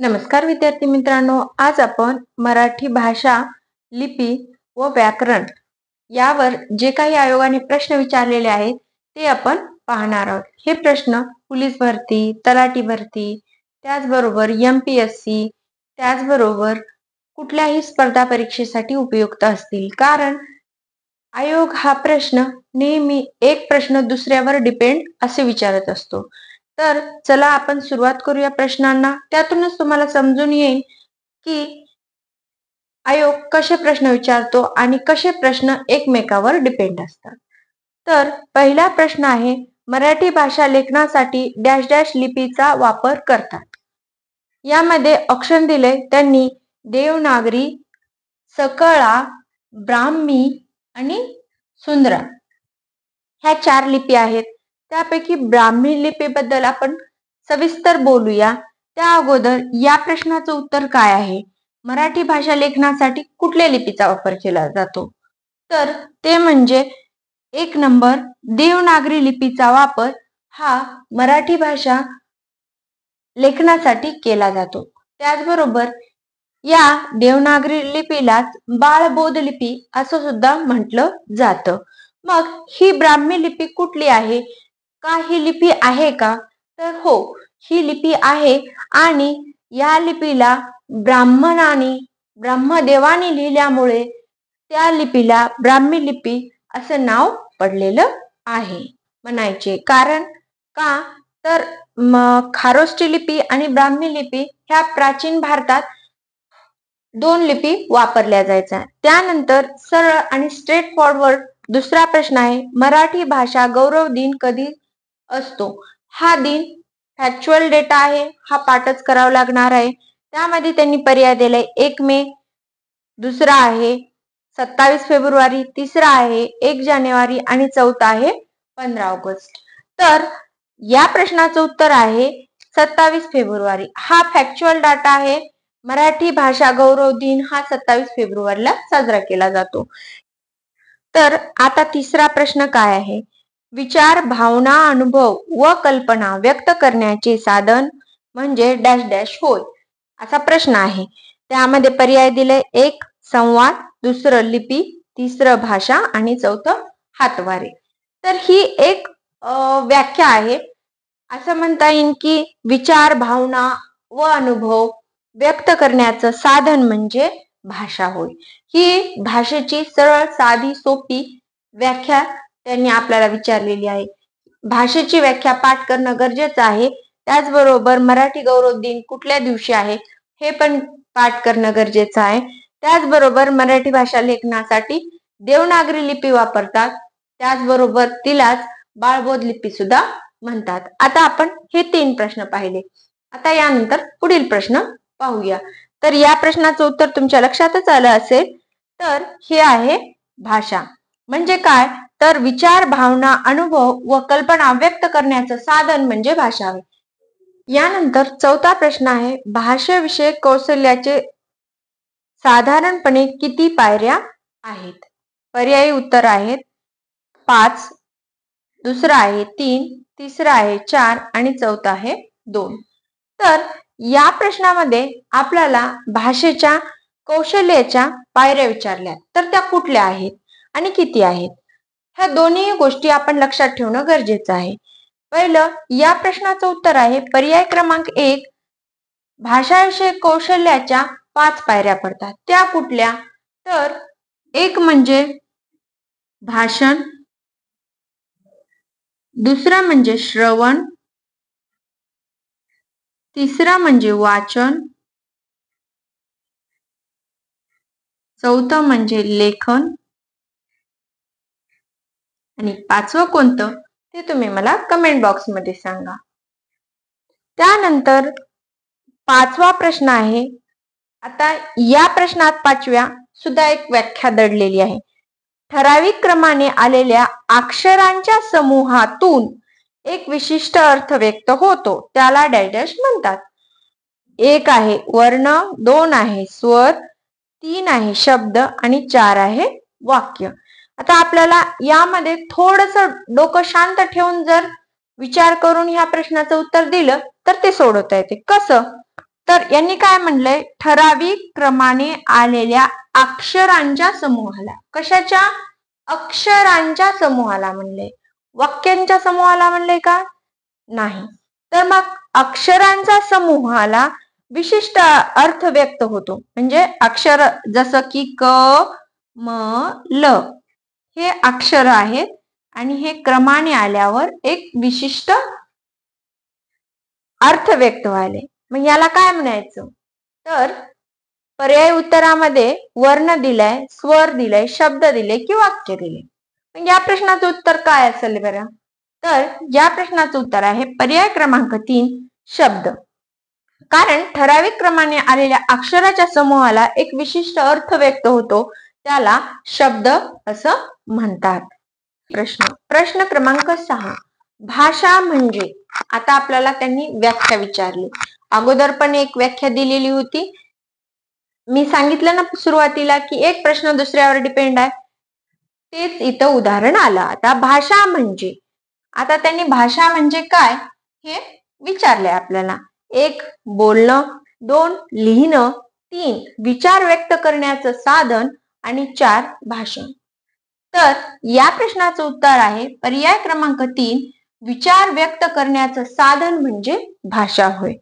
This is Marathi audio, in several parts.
नमस्कार विद्यार्थी मित्रांनो, आज आपण मराठी भाषा, लिपी व व्याकरण यावर जे काही आयोगाने प्रश्न विचारलेले आहेत ते आपण पाहणार आहोत. हे प्रश्न पोलीस भरती, तलाठी भरती, त्याचबरोबर MPSC, त्याचबरोबर कुठल्याही स्पर्धा परीक्षेसाठी उपयुक्त असतील. कारण आयोग हा प्रश्न नेहमी एक प्रश्न दुसऱ्यावर डिपेंड असे विचारत असतो. तर चला आपण सुरुवात करूया प्रश्नांना. त्यातूनच तुम्हाला समजून येईल की आयोग कसे प्रश्न विचारतो आणि कसे प्रश्न एकमेकावर डिपेंड असतात. तर पहिला प्रश्न आहे, मराठी भाषा लेखनासाठी डॅश डॅश लिपीचा वापर करतात. यामध्ये ऑप्शन दिले त्यांनी देवनागरी, सकळा, ब्राह्मी आणि सुंदरा ह्या 4 लिपी आहेत. त्यापैकी ब्राह्मी लिपीबद्दल आपण सविस्तर बोलूया. त्या अगोदर या प्रश्नाचं उत्तर काय आहे? मराठी भाषा लेखनासाठी कुठल्या लिपीचा वापर केला जातो? तर ते म्हणजे 1 नंबर देवनागरी लिपीचा वापर हा मराठी भाषा लेखनासाठी केला जातो. त्याचबरोबर या देवनागरी लिपीलाच बाळबोध लिपी असं सुद्धा म्हटलं जातं. मग ही ब्राह्मी लिपी कुठली आहे? का ही लिपी आहे का? तर हो, ही लिपी आहे आणि या लिपीला ब्रह्मदेवाने लिहिल्यामुळे त्या लिपीला ब्राह्मी लिपी असं नाव पडलेलं आहे म्हणायचे. कारण का? तर खारोष्टी लिपी आणि ब्राह्मी लिपी ह्या प्राचीन भारतात 2 लिपी वापरल्या जायच्या. त्यानंतर सरळ आणि स्ट्रेट फॉरवर्ड दुसरा प्रश्न आहे, मराठी भाषा गौरव दिन कधी असतो? हा दिन फॅक्च्युअल डेटा आहे, हा पाठच करावा लागणार आहे. त्यामध्ये त्यांनी पर्याय दिलाय 1 मे, दुसरा आहे 27 फेब्रुवारी, तिसरा आहे 1 जानेवारी आणि चौथा आहे 15 ऑगस्ट. तर या प्रश्नाचं उत्तर आहे 27 फेब्रुवारी. हा फॅक्च्युअल डाटा आहे. मराठी भाषा गौरव दिन हा 27 फेब्रुवारीला साजरा केला जातो. तर आता तिसरा प्रश्न काय आहे? विचार, भावना, अनुभव व कल्पना व्यक्त करण्याचे साधन म्हणजे डॅश डॅश होय, असा प्रश्न आहे. त्यामध्ये पर्याय दिले 1 संवाद, दुसरं लिपी, तिसरं भाषा आणि चौथं हातवारे. तर ही एक व्याख्या आहे. असं म्हणता येईल की विचार, भावना व अनुभव व्यक्त करण्याचं साधन म्हणजे भाषा होय. ही भाषेची सरळ, साधी, सोपी व्याख्या त्यांनी आपल्याला विचारलेली आहे. भाषेची व्याख्या पाठ करणं गरजेचं आहे. त्याचबरोबर मराठी गौरव दिन कुठल्या दिवशी आहे हे पण पाठ करणं गरजेचं आहे. त्याचबरोबर मराठी भाषा लेखनासाठी देवनागरी लिपी वापरतात. त्याचबरोबर तिलाच बाळबोध लिपी सुद्धा म्हणतात. आता आपण हे 3 प्रश्न पाहिले. आता यानंतर पुढील प्रश्न पाहूया. तर या प्रश्नाचं उत्तर तुमच्या लक्षातच आलं असेल. तर हे आहे भाषा म्हणजे काय? तर विचार, भावना, अनुभव व कल्पना व्यक्त करण्याचं साधन म्हणजे भाषा होय. यानंतर चौथा प्रश्न आहे, भाषाविषयक कौशल्याचे साधारणपणे किती पायऱ्या आहेत? पर्यायी उत्तर आहेत 5, दुसरा आहे 3, तिसरा आहे 4 आणि चौथा आहे 2. तर या प्रश्नामध्ये आपल्याला भाषेच्या कौशल्याच्या पायऱ्या विचारल्या, तर त्या कुठल्या आहेत आणि किती आहेत? ह्या दोन्ही गोष्टी आपण लक्षात ठेवणं गरजेचं आहे. पहिलं या प्रश्नाचं उत्तर आहे पर्याय क्रमांक 1, भाषाविषयक कौशल्याच्या 5 पायऱ्या पडतात. त्या कुठल्या? तर 1 म्हणजे भाषण, दुसरं म्हणजे श्रवण, तिसरं म्हणजे वाचन, चौथं म्हणजे लेखन आणि 5वं कोणतं ते तुम्ही मला कमेंट बॉक्स मध्ये सांगा. त्यानंतर 5वा प्रश्न आहे. आता या प्रश्नात 5व्या सुद्धा एक व्याख्या दडलेली आहे. ठराविक क्रमाने आलेल्या अक्षरांच्या समूहातून एक विशिष्ट अर्थ व्यक्त होतो, त्याला डॅश डॅश म्हणतात. 1 आहे वर्ण, 2 आहे स्वर, 3 आहे शब्द आणि 4 आहे वाक्य. आता आपल्याला यामध्ये थोडंसं डोकं शांत ठेवून जर विचार करून ह्या प्रश्नाचं उत्तर दिलं तर ते सोडवता येते. कसं? तर यांनी काय म्हणलंय, ठराविक क्रमाने आलेल्या अक्षरांच्या समूहाला. कशाच्या? अक्षरांच्या समूहाला म्हणले. वाक्यांच्या समूहाला म्हणले का? नाही. तर मग अक्षरांचा समूहाला विशिष्ट अर्थ व्यक्त होतो. म्हणजे अक्षर जसं की क, म, ल हे अक्षर आहेत आणि हे क्रमाने आल्यावर एक विशिष्ट अर्थ व्यक्त व्हायले. मग याला काय म्हणायचं? तर पर्याय उत्तरामध्ये वर्ण दिलाय, स्वर दिलाय, शब्द दिले की वाक्य दिले. मग या प्रश्नाचं उत्तर काय असेल बरं? तर या प्रश्नाचं उत्तर आहे पर्याय क्रमांक 3 शब्द. कारण ठराविक क्रमाने आलेल्या अक्षराच्या समूहाला एक विशिष्ट अर्थ व्यक्त होतो, त्याला शब्द असं म्हणतात. प्रश्न क्रमांक 6 भाषा म्हणजे. आता आपल्याला त्यांनी व्याख्या विचारली. अगोदर पण एक व्याख्या दिलेली होती. मी सांगितलं ना सुरुवातीला की एक प्रश्न दुसऱ्यावर डिपेंड आहे, तेच इथं उदाहरण आलं. आता भाषा म्हणजे, आता त्यांनी भाषा म्हणजे काय हे विचारले आपल्याला. 1 बोलणं, 2 लिहिणं, 3 विचार व्यक्त करण्याचं साधन आणि 4 भाषण. तर या प्रश्नाचं उत्तर आहे पर्याय क्रमांक 3 विचार व्यक्त करण्याचं साधन म्हणजे भाषा होय.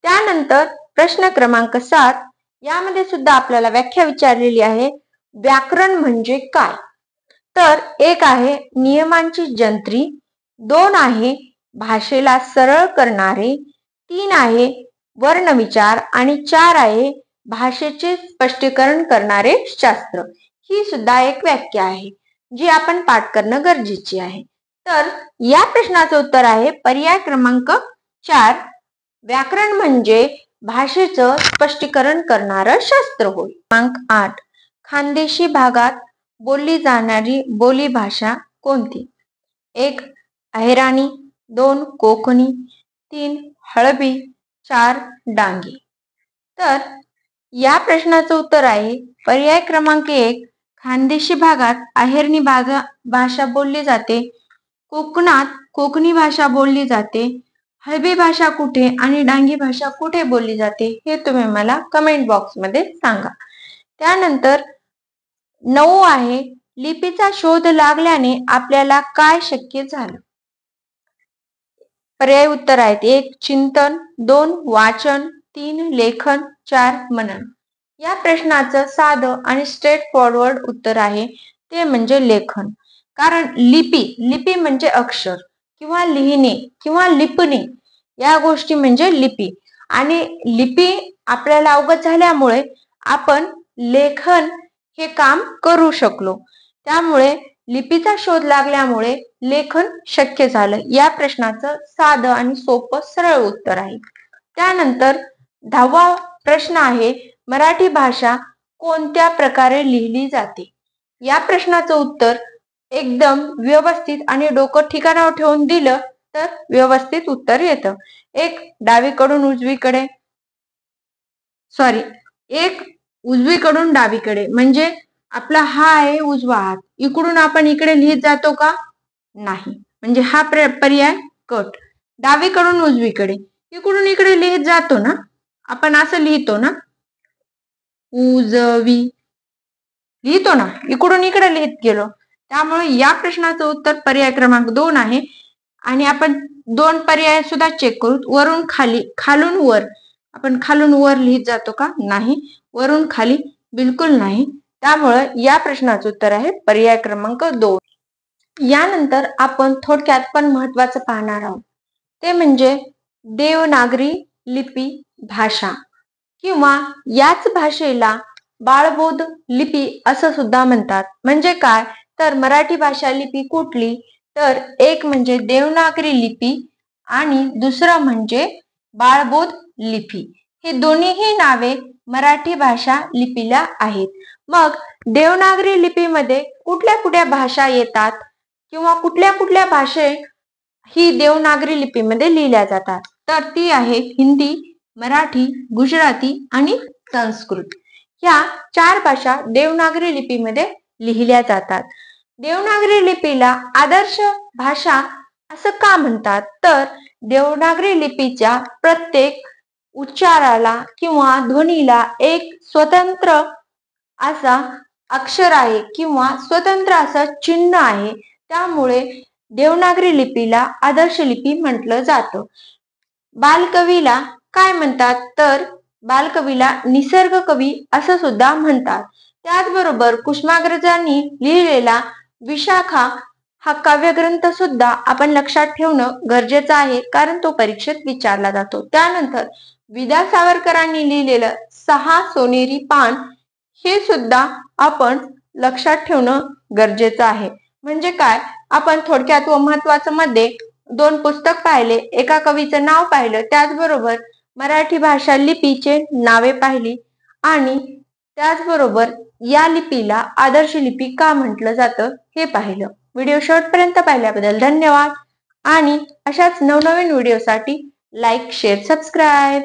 त्यानंतर प्रश्न क्रमांक 7 यामध्ये सुद्धा आपल्याला व्याख्या विचारलेली आहे. व्याकरण म्हणजे काय? तर 1 आहे नियमांची जंत्री, 2 आहे भाषेला सरळ करणारे, 3 आहे वर्णविचार आणि 4 आहे भाषेचे स्पष्टीकरण करणारे शास्त्र. ही सुद्धा एक व्याख्या आहे जी आपण पाठ करणं गरजेची आहे. तर या प्रश्नाचं उत्तर आहे पर्याय क्रमांक 4 व्याकरण म्हणजे भाषेचं स्पष्टीकरण करणारं शास्त्र होय. क्रमांक 8 खानदेशी भागात बोलली जाणारी बोली भाषा कोणती? 1 अहिराणी, 2 कोकणी, 3 हळबी, 4 डांगी. तर या प्रश्नाचं उत्तर आहे पर्याय क्रमांक 1 खानदेशी भागात अहिरणी भाषा बोलली जाते, कोकणात कोकणी भाषा बोलली जाते, हळबी भाषा कुठे आणि डांगी भाषा कुठे बोलली जाते हे तुम्ही मला कमेंट बॉक्स मध्ये सांगा. त्यानंतर 9 आहे लिपीचा शोध लागल्याने आपल्याला काय शक्य झालं? पर्याय उत्तर आहेत 1 चिंतन, 2 वाचन, 3 लेखन, 4 मनन. या प्रश्नाचं साधं आणि स्ट्रेट फॉरवर्ड उत्तर आहे ते म्हणजे लेखन. कारण लिपी म्हणजे अक्षर किंवा लिहिणे किंवा लिपणे या गोष्टी म्हणजे लिपी, आणि लिपी आपल्याला अवगत झाल्यामुळे आपण लेखन हे काम करू शकलो. त्यामुळे लिपीचा शोध लागल्यामुळे लेखन शक्य झालं. या प्रश्नाचं साधं आणि सोपं सरळ उत्तर आहे. त्यानंतर 10वा प्रश्न आहे मराठी भाषा कोणत्या प्रकारे लिहिली जाते? या प्रश्नाचं उत्तर एकदम व्यवस्थित आणि डोकं ठिकाणावर ठेवून दिलं तर व्यवस्थित उत्तर येतं. 1 डावीकडून उजवीकडे, एक उजवीकडून डावीकडे म्हणजे आपला हा आहे उजवा हात, इकडून आपण इकडे लिहित जातो का? नाही, म्हणजे हा पर्याय कट. डावीकडून उजवीकडे, इकडून इकडे लिहित जातो ना आपण, असं लिहितो ना, उजवी लिहितो ना, इकडून इकडे लिहित गेलो. त्यामुळे या प्रश्नाचं उत्तर पर्याय क्रमांक 2 आहे. आणि आपण 2 पर्याय सुद्धा चेक करू. वरून खाली, खालून वर, आपण खालून वर लिहित जातो का? नाही, वरून खाली बिलकुल नाही. त्यामुळे या प्रश्नाचं उत्तर आहे पर्याय क्रमांक 2. यानंतर आपण थोडक्यात पण महत्वाचं पाहणार आहोत ते म्हणजे देवनागरी लिपी भाषा, किंवा याच भाषेला बाळबोध लिपी असं सुद्धा म्हणतात. म्हणजे काय? तर मराठी भाषा लिपी कुठली? तर एक म्हणजे देवनागरी लिपी आणि दुसरं म्हणजे बाळबोध लिपी. हे दोन्हीही नावे मराठी भाषा लिपीला आहेत. मग देवनागरी लिपीमध्ये कुठल्या कुठल्या भाषा येतात किंवा कुठल्या कुठल्या भाषा ही देवनागरी लिपीमध्ये लिहिल्या जातात? तर ती आहेत हिंदी, मराठी, गुजराती आणि संस्कृत. ह्या 4 भाषा देवनागरी लिपीमध्ये लिहिल्या जातात. देवनागरी लिपीला आदर्श भाषा असं का म्हणतात? तर देवनागरी लिपीच्या प्रत्येक उच्चाराला किंवा ध्वनीला एक स्वतंत्र असा अक्षर आहे किंवा स्वतंत्र असं चिन्ह आहे, त्यामुळे देवनागरी लिपीला आदर्श लिपी म्हटलं जातं. बालकवीला काय म्हणतात तर बालकवीला निसर्ग कवी असं सुद्धा म्हणतात. त्याचबरोबर कुसुमाग्रजांनी लिहिलेला विशाखा हा काव्यग्रंथ सुद्धा आपण लक्षात ठेवणं गरजेचं आहे, कारण तो परीक्षेत विचारला जातो. त्यानंतर विदा सावरकरांनी लिहिलेलं 6 सोनेरी पान हे सुद्धा आपण लक्षात ठेवणं गरजेचं आहे. म्हणजे काय, आपण थोडक्यात व महत्वाचं मध्ये 2 पुस्तक पाहिले, एका कवीचं नाव पाहिलं, त्याचबरोबर मराठी भाषा लिपीचे नावे पाहिली आणि त्याचबरोबर या लिपीला आदर्श लिपी का म्हटलं जातं हे पाहिलं. व्हिडिओ शेवटपर्यंत पाहिल्याबद्दल धन्यवाद आणि अशाच नवनवीन व्हिडिओसाठी लाईक, शेअर, सबस्क्राईब.